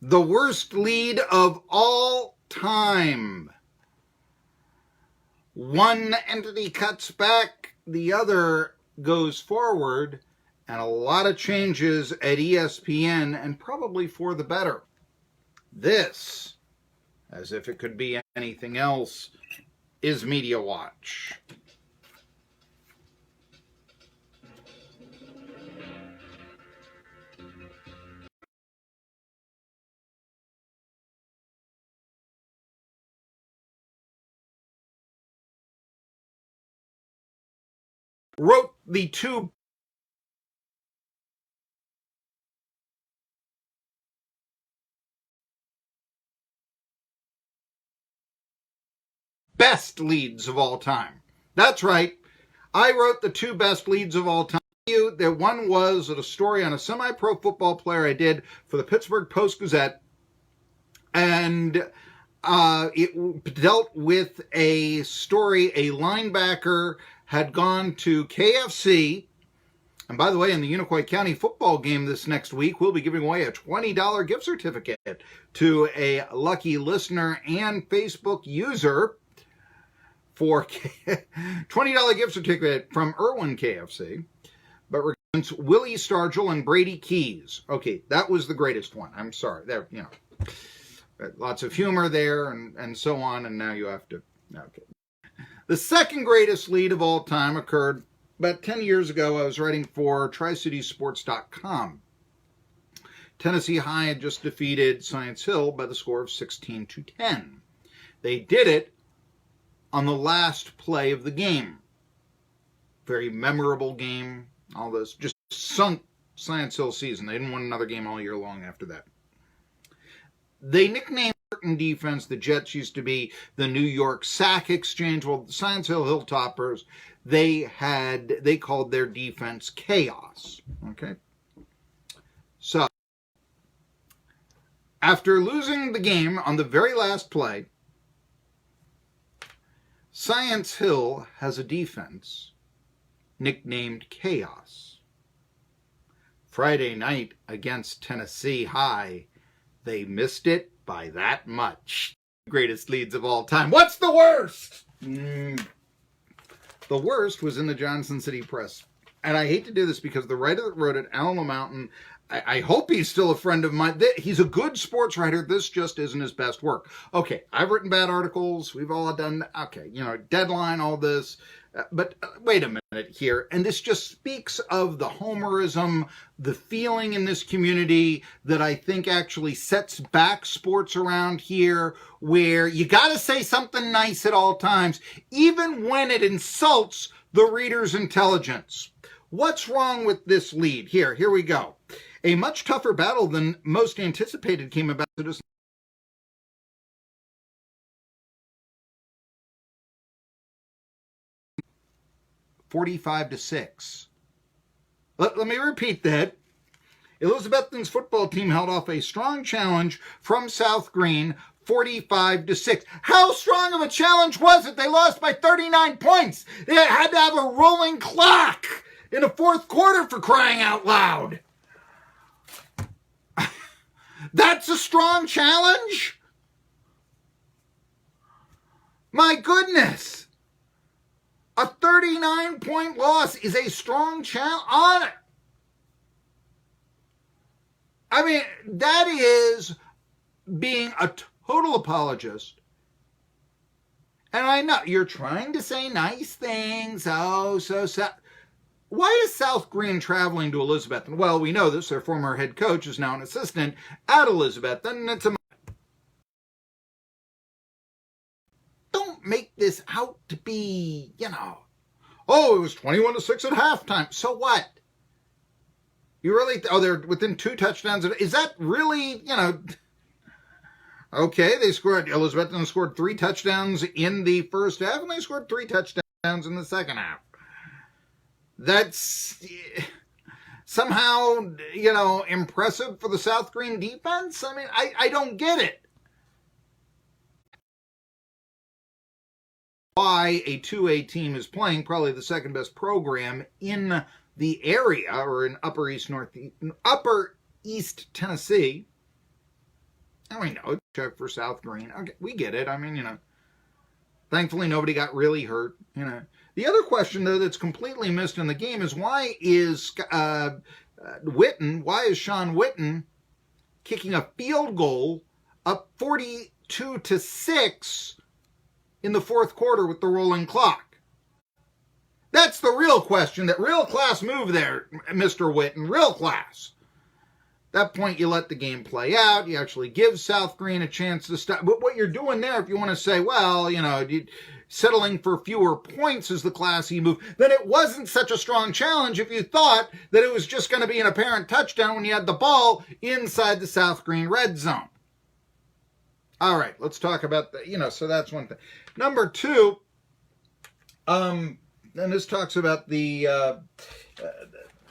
The worst lead of all time. One entity cuts back, the other goes forward, and a lot of changes at ESPN, and probably for the better. This, as if it could be anything else, is Media Watch. Wrote the two best leads of all time. That's right. I wrote the two best leads of all time. That one was a story on a semi-pro football player I did for the Pittsburgh Post-Gazette, and it dealt with a story. A linebacker had gone to KFC, and by the way, in the Unicoi County football game this next week, we'll be giving away a $20 gift certificate to a lucky listener and Facebook user for $20 gift certificate from Irwin KFC. But against Willie Stargell and Brady Keys. Okay, that was the greatest one. I'm sorry. There, lots of humor there and so on, and now you have to. Okay. The second greatest lead of all time occurred about 10 years ago. I was writing for TriCitySports.com. Tennessee High had just defeated Science Hill by the score of 16-10. They did it on the last play of the game. Very memorable game. All this just sunk Science Hill season. They didn't win another game all year long after that. They nicknamed certain defense, the Jets used to be the New York Sack Exchange. Well, the Science Hill Hilltoppers, they called their defense Chaos. Okay? So, after losing the game on the very last play, Science Hill has a defense nicknamed Chaos. Friday night against Tennessee High, they missed it by that much. Greatest leads of all time. What's the worst? The worst was in the Johnson City Press. And I hate to do this because the writer that wrote it, Alan LaMountain, I hope he's still a friend of mine. He's a good sports writer. This just isn't his best work. Okay, I've written bad articles. We've all done, okay, Deadline, all this. But wait a minute here. And this just speaks of the homerism, the feeling in this community that I think actually sets back sports around here, where you got to say something nice at all times, even when it insults the reader's intelligence. What's wrong with this lead? Here we go. A much tougher battle than most anticipated came about to this. 45-6. Let me repeat that. Elizabethton's football team held off a strong challenge from South Green, 45-6. How strong of a challenge was it? They lost by 39 points. They had to have a rolling clock in the fourth quarter, for crying out loud. That's a strong challenge? My goodness. A 39-point loss is a strong challenge on it. I mean, that is being a total apologist. And I know you're trying to say nice things. Why is South Green traveling to Elizabethton? Well, we know this. Their former head coach is now an assistant at Elizabethton. Don't make this out to be, it was 21-6 at halftime. So what? You really, they're within 2 touchdowns. Is that really, okay, Elizabethton scored 3 touchdowns in the first half, and they scored 3 touchdowns in the second half. That's somehow, impressive for the South Green defense? I mean, I don't get it. Why a 2A team is playing probably the second best program in the area, or in Upper East Tennessee, And we know, check for South Green. Okay, we get it. I mean, thankfully nobody got really hurt. The other question, though, that's completely missed in the game is why is Sean Witten kicking a field goal up 42-6 in the fourth quarter with the rolling clock? That's the real question. That real class move there, Mr. Witten. Real class. At that point, you let the game play out. You actually give South Green a chance to stop. But what you're doing there, if you want to say, well, settling for fewer points is the classy move, then it wasn't such a strong challenge if you thought that it was just going to be an apparent touchdown when you had the ball inside the South Green red zone. All right, let's talk about so that's one thing. Number two, and this talks about the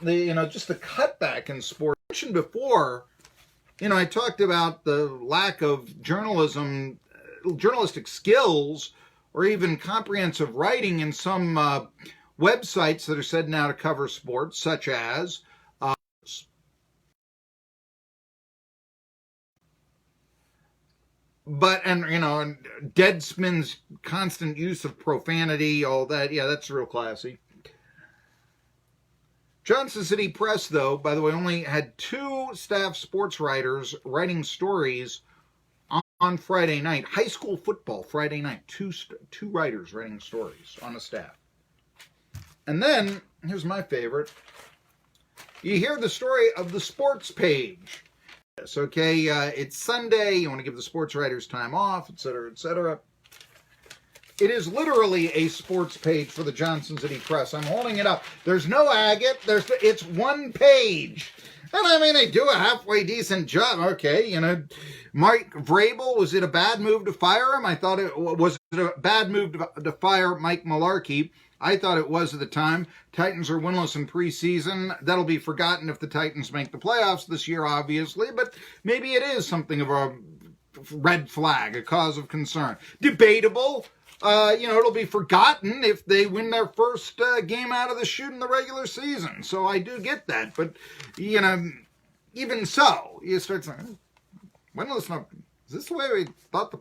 just the cutback in sports. I mentioned before, I talked about the lack of journalistic skills, or even comprehensive writing in some websites that are said now to cover sports, such as and Deadspin's constant use of profanity, all that. Yeah, that's real classy. Johnson City Press, though, by the way, only had 2 staff sports writers writing stories on Friday night. High school football Friday night. Two writers writing stories on a staff. And then, here's my favorite. You hear the story of the sports page. Yes, okay, it's Sunday. You want to give the sports writers time off, etc., etc. It is literally a sports page for the Johnson City Press. I'm holding it up. There's no agate. It's one page. And I mean, they do a halfway decent job. Okay, Mike Vrabel, was it a bad move to fire him? I thought it was a bad move to fire Mike Mularkey. I thought it was at the time. Titans are winless in preseason. That'll be forgotten if the Titans make the playoffs this year, obviously, but maybe it is something of a red flag, a cause of concern. Debatable. It'll be forgotten if they win their first game out of the chute in the regular season. So I do get that. But, even so, you start saying, is this the way we thought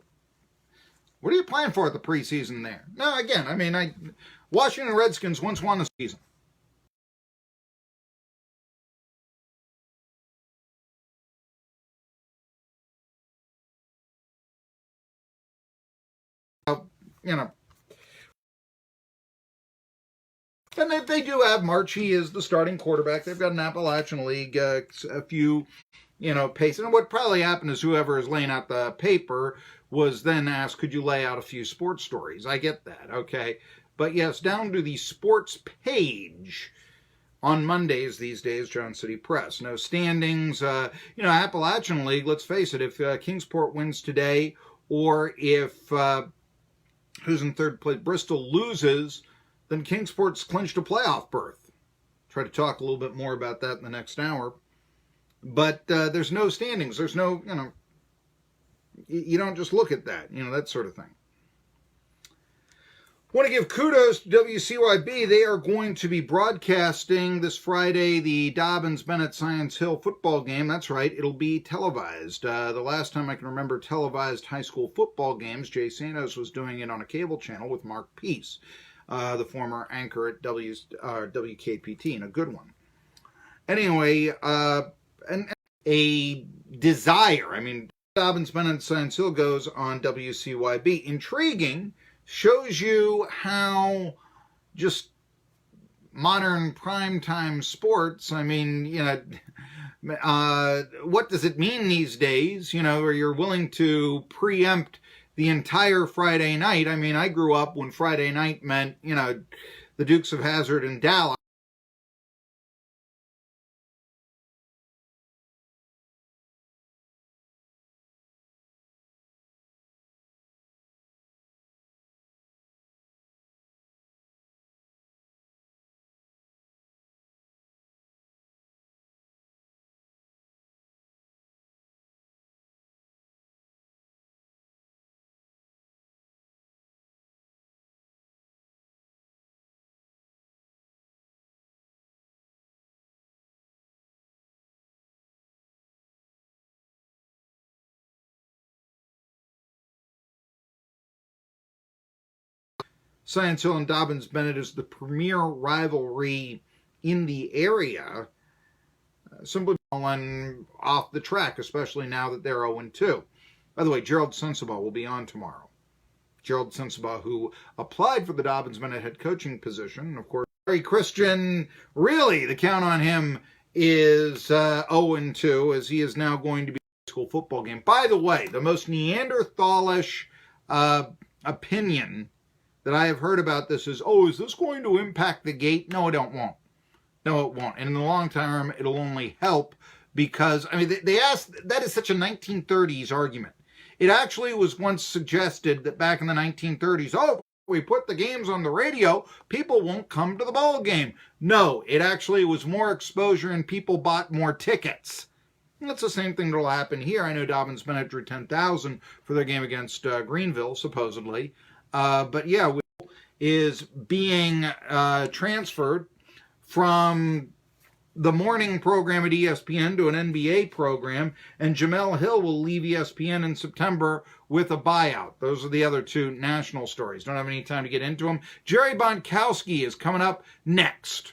what are you playing for at the preseason there? No, again, Washington Redskins once won a season. And they do have Marky as the starting quarterback. They've got an Appalachian League, a few, pace. And what probably happened is whoever is laying out the paper was then asked, could you lay out a few sports stories? I get that, okay. But yes, down to the sports page on Mondays these days, Johnson City Press. No standings. Appalachian League, let's face it, if Kingsport wins today, or if who's in third place, Bristol loses, then Kingsport's clinched a playoff berth. Try to talk a little bit more about that in the next hour. But there's no standings. There's no, you don't just look at that, that sort of thing. Want to give kudos to WCYB. They are going to be broadcasting this Friday the Dobbins-Bennett Science Hill football game. That's right, it'll be televised. The last time I can remember televised high school football games, Jay Santos was doing it on a cable channel with Mark Peace, the former anchor at WKPT, and a good one. Anyway, and a desire. Dobbins-Bennett Science Hill goes on WCYB. Intriguing. Shows you how just modern primetime sports, what does it mean these days, where you're willing to preempt the entire Friday night. I grew up when Friday night meant, the Dukes of Hazzard and Dallas. Science Hill and Dobyns-Bennett is the premier rivalry in the area, simply fallen off the track, especially now that they're 0-2. By the way, Gerald Sensabaugh will be on tomorrow. Gerald Sensabaugh, who applied for the Dobyns-Bennett head coaching position. Of course, Larry Christian, really, the count on him is 0-2, as he is now going to be in a school football game. By the way, the most Neanderthalish opinion that I have heard about this is, is this going to impact the gate? No, it won't. No, it won't. And in the long term, it'll only help because, I mean, they asked, that is such a 1930s argument. It actually was once suggested that back in the 1930s, we put the games on the radio, people won't come to the ball game. No, it actually was more exposure and people bought more tickets. And that's the same thing that'll happen here. I know Dobyns-Bennett drew 10,000 for their game against Greenville, supposedly. But yeah, Will is being transferred from the morning program at ESPN to an NBA program, and Jamel Hill will leave ESPN in September with a buyout. Those are the other two national stories. Don't have any time to get into them. Jerry Bonkowski is coming up next.